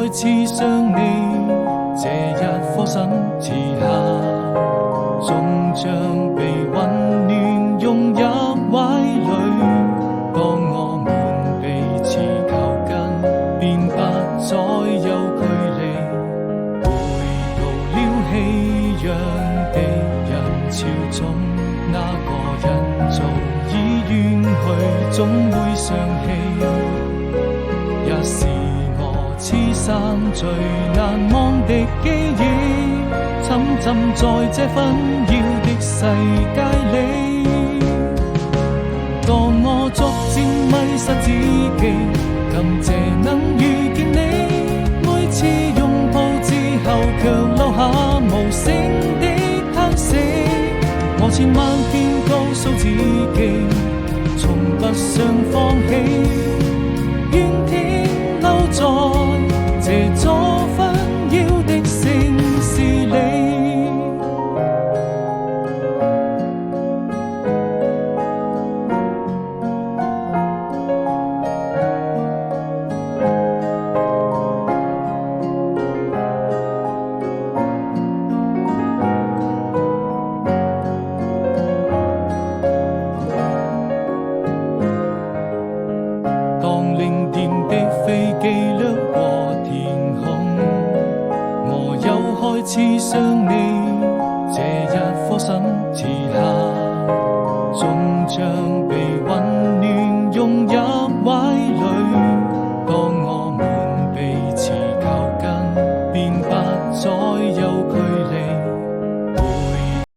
再次想你，這一顆心遲下，終將被溫暖融入懷裡。當我們彼此靠近，便不再有距離。回到了熙攘的人潮中，那個人早已遠去，總會想起，也是我此生最難忘的記憶，沉浸在這紛擾的世界裡。當我逐漸迷失自己，感謝能遇見你，每次擁抱之後卻留下無聲的嘆息。我千萬遍告訴自己，從不想放棄，願停留在這座紛擾的城市裡。似想你，這一顆心遲下，終將被